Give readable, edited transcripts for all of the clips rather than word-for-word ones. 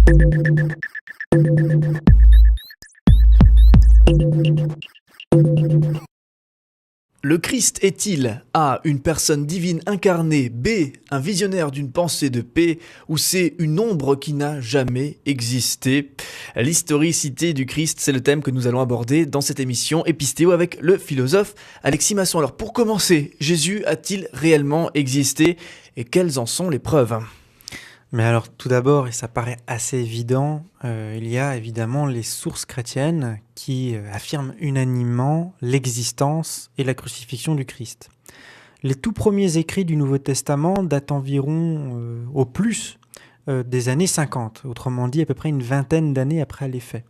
Le Christ est-il A. une personne divine incarnée, B. un visionnaire d'une pensée de paix, ou C. une ombre qui n'a jamais existé? L'historicité du Christ, c'est le thème que nous allons aborder dans cette émission Épistéo avec le philosophe Alexis Masson. Alors pour commencer, Jésus a-t-il réellement existé et quelles en sont les preuves? Mais alors tout d'abord, et ça paraît assez évident, il y a évidemment les sources chrétiennes qui affirment unanimement l'existence et la crucifixion du Christ. Les tout premiers écrits du Nouveau Testament datent environ au plus des années 50, autrement dit à peu près une vingtaine d'années après les faits.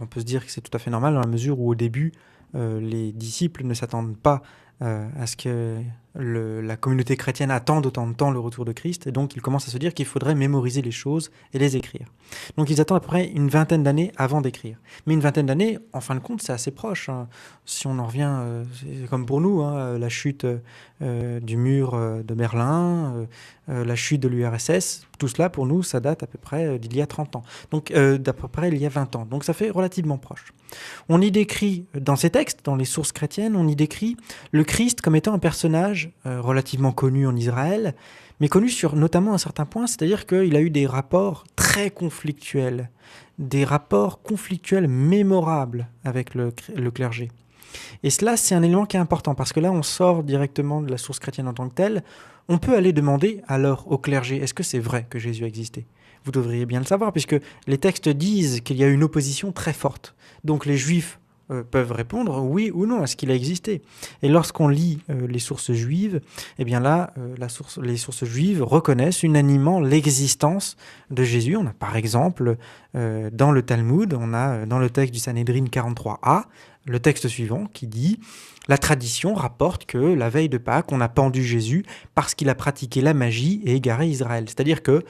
On peut se dire que c'est tout à fait normal dans la mesure où au début, les disciples ne s'attendent pas à ce que la communauté chrétienne attende autant de temps le retour de Christ, et donc ils commencent à se dire qu'il faudrait mémoriser les choses et les écrire. Donc ils attendent à peu près une vingtaine d'années avant d'écrire. Mais une vingtaine d'années, en fin de compte, c'est assez proche. Hein. Si on en revient, c'est comme pour nous, la chute du mur de Berlin, la chute de l'URSS, tout cela pour nous, ça date à peu près d'il y a 30 ans. Donc d'à peu près il y a 20 ans. Donc ça fait relativement proche. On y décrit, dans ces textes, dans les sources chrétiennes, on y décrit le Christ comme étant un personnage relativement connu en Israël, mais connu sur notamment un certain point, c'est-à-dire qu'il a eu des rapports très conflictuels, des rapports conflictuels mémorables avec le clergé. Et cela, c'est un élément qui est important, parce que là, on sort directement de la source chrétienne en tant que telle. On peut aller demander alors au clergé, est-ce que c'est vrai que Jésus a existé ? Vous devriez bien le savoir, puisque les textes disent qu'il y a une opposition très forte. Donc les Juifs peuvent répondre oui ou non, est-ce qu'il a existé ? Et lorsqu'on lit les sources juives, eh bien là, les sources juives reconnaissent unanimement l'existence de Jésus. On a par exemple, dans le Talmud, on a dans le texte du Sanhédrin 43a, le texte suivant qui dit « La tradition rapporte que la veille de Pâques, on a pendu Jésus parce qu'il a pratiqué la magie et égaré Israël. » C'est-à-dire que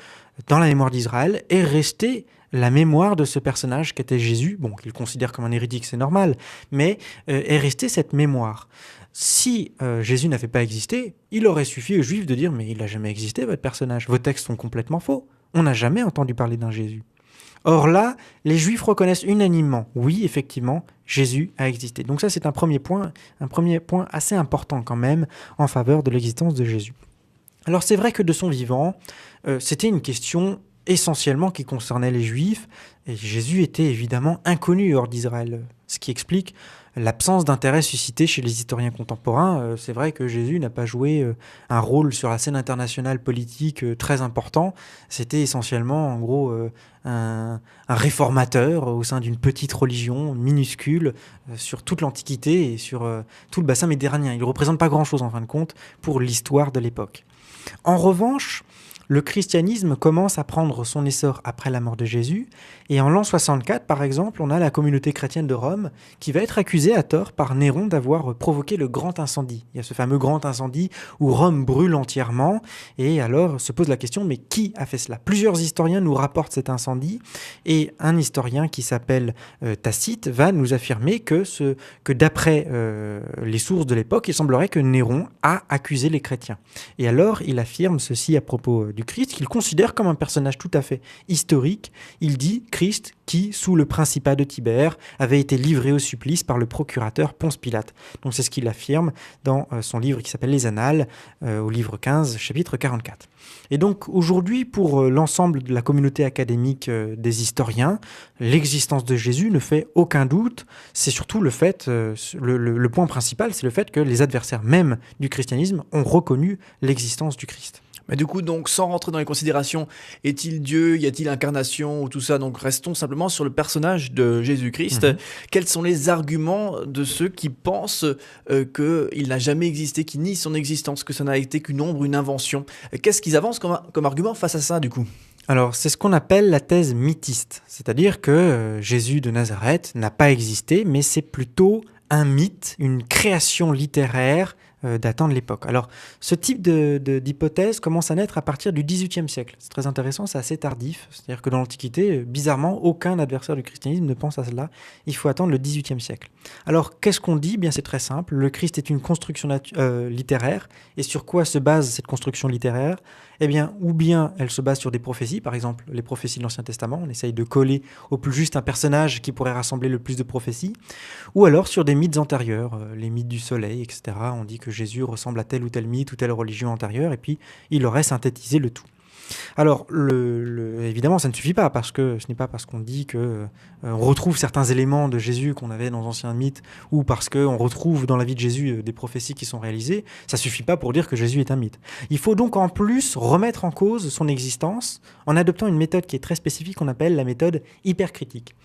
dans la mémoire d'Israël est restée la mémoire de ce personnage qu'était Jésus, bon, qu'il considère comme un hérétique, c'est normal, mais est restée cette mémoire. Si Jésus n'avait pas existé, il aurait suffi aux Juifs de dire « Mais il n'a jamais existé, votre personnage. Vos textes sont complètement faux. On n'a jamais entendu parler d'un Jésus. » Or là, les Juifs reconnaissent unanimement, oui, effectivement, Jésus a existé. Donc ça, c'est un premier point assez important quand même en faveur de l'existence de Jésus. Alors c'est vrai que de son vivant, c'était une question essentiellement qui concernait les Juifs, et Jésus était évidemment inconnu hors d'Israël, ce qui explique l'absence d'intérêt suscité chez les historiens contemporains. C'est vrai que Jésus n'a pas joué un rôle sur la scène internationale politique très important. C'était essentiellement, en gros, un réformateur au sein d'une petite religion minuscule sur toute l'Antiquité et sur tout le bassin méditerranéen. Il ne représente pas grand-chose, en fin de compte, pour l'histoire de l'époque. En revanche, le christianisme commence à prendre son essor après la mort de Jésus, et en l'an 64, par exemple, on a la communauté chrétienne de Rome qui va être accusée à tort par Néron d'avoir provoqué le grand incendie. Il y a ce fameux grand incendie où Rome brûle entièrement, et alors se pose la question, mais qui a fait cela ? Plusieurs historiens nous rapportent cet incendie, et un historien qui s'appelle Tacite va nous affirmer que d'après les sources de l'époque, il semblerait que Néron a accusé les chrétiens. Et alors, il affirme ceci à propos du Christ, qu'il considère comme un personnage tout à fait historique. Il dit Christ qui, sous le principat de Tibère, avait été livré au supplice par le procurateur Ponce Pilate. Donc c'est ce qu'il affirme dans son livre qui s'appelle Les Annales, au livre 15, chapitre 44. Et donc aujourd'hui, pour l'ensemble de la communauté académique des historiens, l'existence de Jésus ne fait aucun doute. C'est surtout le fait, le point principal, c'est le fait que les adversaires même du christianisme ont reconnu l'existence du Christ. Mais du coup, donc, sans rentrer dans les considérations, est-il Dieu, y a-t-il incarnation ou tout ça, donc restons simplement sur le personnage de Jésus-Christ. Quels sont les arguments de ceux qui pensent qu'il n'a jamais existé, qui nient son existence, que ça n'a été qu'une ombre, une invention? Qu'est-ce qu'ils avancent comme argument face à ça, du coup? Alors, c'est ce qu'on appelle la thèse mythiste, c'est-à-dire que Jésus de Nazareth n'a pas existé, mais c'est plutôt un mythe, une création littéraire datant de l'époque. Alors, ce type d'hypothèse commence à naître à partir du XVIIIe siècle. C'est très intéressant, c'est assez tardif. C'est-à-dire que dans l'Antiquité, bizarrement, aucun adversaire du christianisme ne pense à cela. Il faut attendre le XVIIIe siècle. Alors, qu'est-ce qu'on dit ? Bien, c'est très simple. Le Christ est une construction littéraire. Et sur quoi se base cette construction littéraire ? Eh bien, ou bien elle se base sur des prophéties, par exemple les prophéties de l'Ancien Testament, on essaye de coller au plus juste un personnage qui pourrait rassembler le plus de prophéties, ou alors sur des mythes antérieurs, les mythes du soleil, etc. On dit que Jésus ressemble à tel ou tel mythe ou telle religion antérieure, et puis il aurait synthétisé le tout. Alors, évidemment, ça ne suffit pas, parce que ce n'est pas parce qu'on dit que on retrouve certains éléments de Jésus qu'on avait dans l'ancien mythe, ou parce qu'on retrouve dans la vie de Jésus des prophéties qui sont réalisées, ça ne suffit pas pour dire que Jésus est un mythe. Il faut donc en plus remettre en cause son existence en adoptant une méthode qui est très spécifique, qu'on appelle la méthode hypercritique.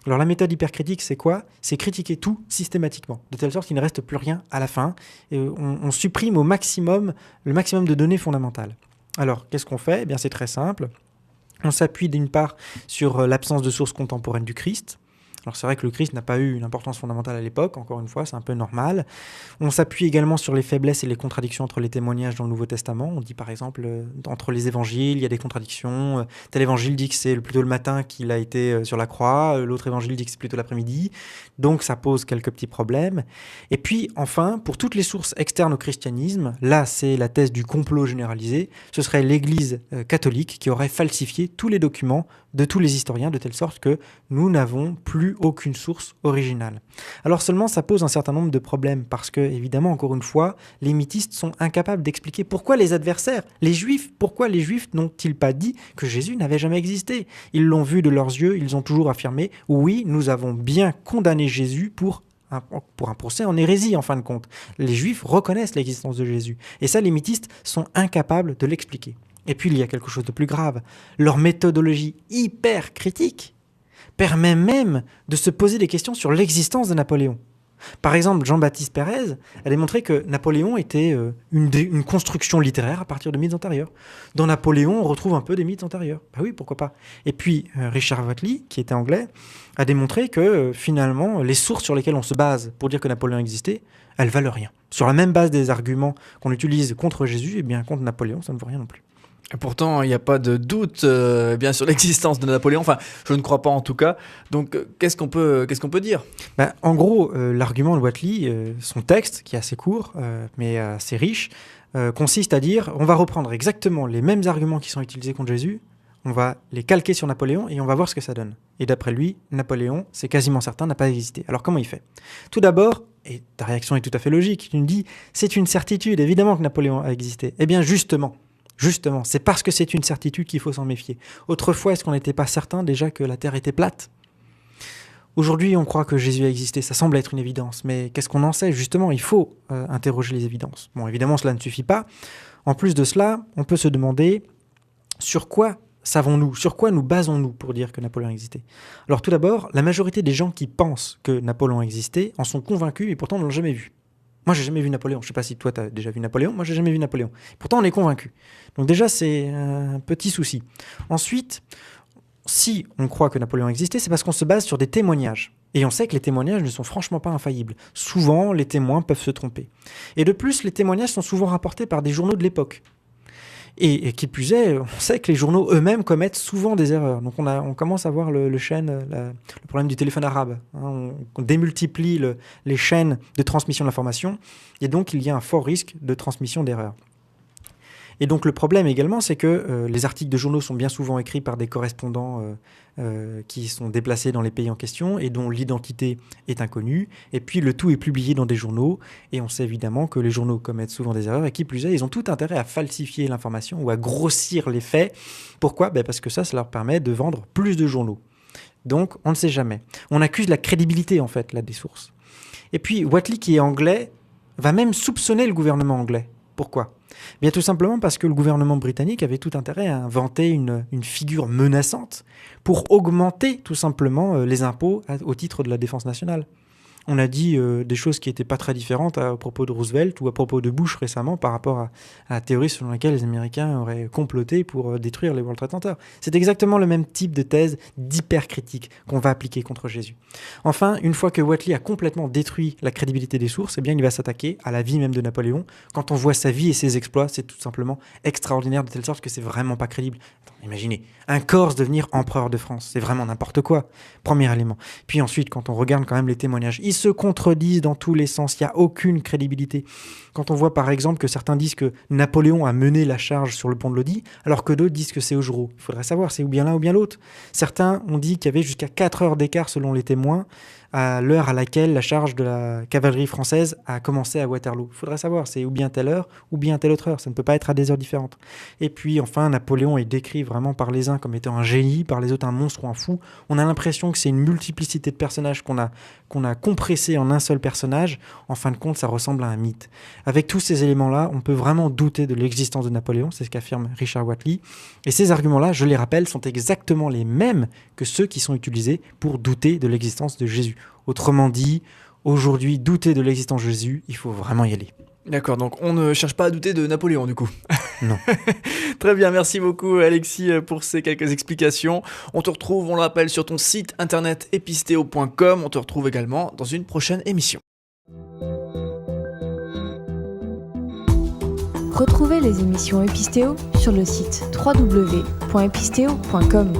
Alors la méthode hypercritique, c'est quoi? C'est critiquer tout systématiquement, de telle sorte qu'il ne reste plus rien à la fin, et on supprime au maximum le maximum de données fondamentales. Alors, qu'est-ce qu'on fait? Eh bien, c'est très simple. On s'appuie d'une part sur l'absence de sources contemporaines du Christ. Alors c'est vrai que le Christ n'a pas eu une importance fondamentale à l'époque, encore une fois, c'est un peu normal. On s'appuie également sur les faiblesses et les contradictions entre les témoignages dans le Nouveau Testament. On dit par exemple, entre les évangiles, il y a des contradictions. Tel évangile dit que c'est plutôt le matin qu'il a été sur la croix, l'autre évangile dit que c'est plutôt l'après-midi. Donc ça pose quelques petits problèmes. Et puis enfin, pour toutes les sources externes au christianisme, là c'est la thèse du complot généralisé, ce serait l'Église catholique qui aurait falsifié tous les documents de tous les historiens, de telle sorte que nous n'avons plus aucune source originale. Alors seulement, ça pose un certain nombre de problèmes, parce que, évidemment, encore une fois, les mythistes sont incapables d'expliquer pourquoi les adversaires, les Juifs, pourquoi les Juifs n'ont-ils pas dit que Jésus n'avait jamais existé? Ils l'ont vu de leurs yeux, ils ont toujours affirmé « Oui, nous avons bien condamné Jésus pour un procès en hérésie, en fin de compte. » Les Juifs reconnaissent l'existence de Jésus. Et ça, les mythistes sont incapables de l'expliquer. Et puis, il y a quelque chose de plus grave. Leur méthodologie hyper critique permet même de se poser des questions sur l'existence de Napoléon. Par exemple, Jean-Baptiste Pérez a démontré que Napoléon était une construction littéraire à partir de mythes antérieurs. Dans Napoléon, on retrouve un peu des mythes antérieurs. Bah oui, pourquoi pas. Et puis, Richard Whately, qui était anglais, a démontré que finalement, les sources sur lesquelles on se base pour dire que Napoléon existait, elles valent rien. Sur la même base des arguments qu'on utilise contre Jésus, et bien contre Napoléon, ça ne vaut rien non plus. Et pourtant, il n'y a pas de doute bien sur l'existence de Napoléon. Enfin, je ne crois pas en tout cas. Donc, qu'est-ce qu'on peut dire? En gros, l'argument de Whately, son texte, qui est assez court, mais assez riche, consiste à dire on va reprendre exactement les mêmes arguments qui sont utilisés contre Jésus, on va les calquer sur Napoléon et on va voir ce que ça donne. Et d'après lui, Napoléon, c'est quasiment certain, n'a pas existé. Alors comment il fait? Tout d'abord, et ta réaction est tout à fait logique, tu me dis c'est une certitude, évidemment que Napoléon a existé. Eh bien justement, c'est parce que c'est une certitude qu'il faut s'en méfier. Autrefois, est-ce qu'on n'était pas certain déjà que la Terre était plate? Aujourd'hui, on croit que Jésus a existé, ça semble être une évidence, mais qu'est-ce qu'on en sait? Justement, il faut interroger les évidences. Bon, évidemment, cela ne suffit pas. En plus de cela, on peut se demander sur quoi savons-nous, sur quoi nous basons-nous pour dire que Napoléon existait? Alors tout d'abord, la majorité des gens qui pensent que Napoléon existait en sont convaincus et pourtant ne l'ont jamais vu. Moi, j'ai jamais vu Napoléon. Je ne sais pas si toi, tu as déjà vu Napoléon. Moi, j'ai jamais vu Napoléon. Pourtant, on est convaincu. Donc déjà, c'est un petit souci. Ensuite, si on croit que Napoléon existait, c'est parce qu'on se base sur des témoignages. Et on sait que les témoignages ne sont franchement pas infaillibles. Souvent, les témoins peuvent se tromper. Et de plus, les témoignages sont souvent rapportés par des journaux de l'époque. Et qui plus est, on sait que les journaux eux-mêmes commettent souvent des erreurs. Donc on commence à voir le problème du téléphone arabe. On démultiplie les chaînes de transmission de l'information, et donc il y a un fort risque de transmission d'erreurs. Et donc le problème également, c'est que les articles de journaux sont bien souvent écrits par des correspondants qui sont déplacés dans les pays en question et dont l'identité est inconnue. Et puis le tout est publié dans des journaux, et on sait évidemment que les journaux commettent souvent des erreurs, et qui plus est, ils ont tout intérêt à falsifier l'information ou à grossir les faits. Pourquoi? Parce que ça leur permet de vendre plus de journaux. Donc on ne sait jamais. On accuse la crédibilité en fait là des sources. Et puis Whately, qui est anglais, va même soupçonner le gouvernement anglais. Pourquoi? Bien tout simplement parce que le gouvernement britannique avait tout intérêt à inventer une figure menaçante pour augmenter tout simplement les impôts au titre de la défense nationale. On a dit des choses qui n'étaient pas très différentes à propos de Roosevelt ou à propos de Bush récemment par rapport à la théorie selon laquelle les Américains auraient comploté pour détruire les World Trade Center. C'est exactement le même type de thèse d'hypercritique qu'on va appliquer contre Jésus. Enfin, une fois que Whately a complètement détruit la crédibilité des sources, eh bien, il va s'attaquer à la vie même de Napoléon. Quand on voit sa vie et ses exploits, c'est tout simplement extraordinaire, de telle sorte que c'est vraiment pas crédible. Imaginez, un Corse devenir empereur de France, c'est vraiment n'importe quoi, premier élément. Puis ensuite, quand on regarde quand même les témoignages, ils se contredisent dans tous les sens, il n'y a aucune crédibilité. Quand on voit par exemple que certains disent que Napoléon a mené la charge sur le pont de Lodi, alors que d'autres disent que c'est Augereau. Il faudrait savoir, c'est ou bien l'un ou bien l'autre. Certains ont dit qu'il y avait jusqu'à 4 heures d'écart selon les témoins, à l'heure à laquelle la charge de la cavalerie française a commencé à Waterloo. Il faudrait savoir, c'est ou bien telle heure ou bien telle autre heure, ça ne peut pas être à des heures différentes. Et puis enfin, Napoléon est décrit vraiment par les uns comme étant un génie, par les autres un monstre ou un fou. On a l'impression que c'est une multiplicité de personnages qu'on a compressé en un seul personnage. En fin de compte, ça ressemble à un mythe. Avec tous ces éléments-là, on peut vraiment douter de l'existence de Napoléon, c'est ce qu'affirme Richard Whatley. Et ces arguments-là, je les rappelle, sont exactement les mêmes que ceux qui sont utilisés pour douter de l'existence de Jésus. Autrement dit, aujourd'hui, douter de l'existence de Jésus, il faut vraiment y aller. D'accord, donc on ne cherche pas à douter de Napoléon du coup. Non. Très bien, merci beaucoup Alexis pour ces quelques explications. On te retrouve, on le rappelle, sur ton site internet episteo.com. On te retrouve également dans une prochaine émission. Retrouvez les émissions Episteo sur le site www.episteo.com.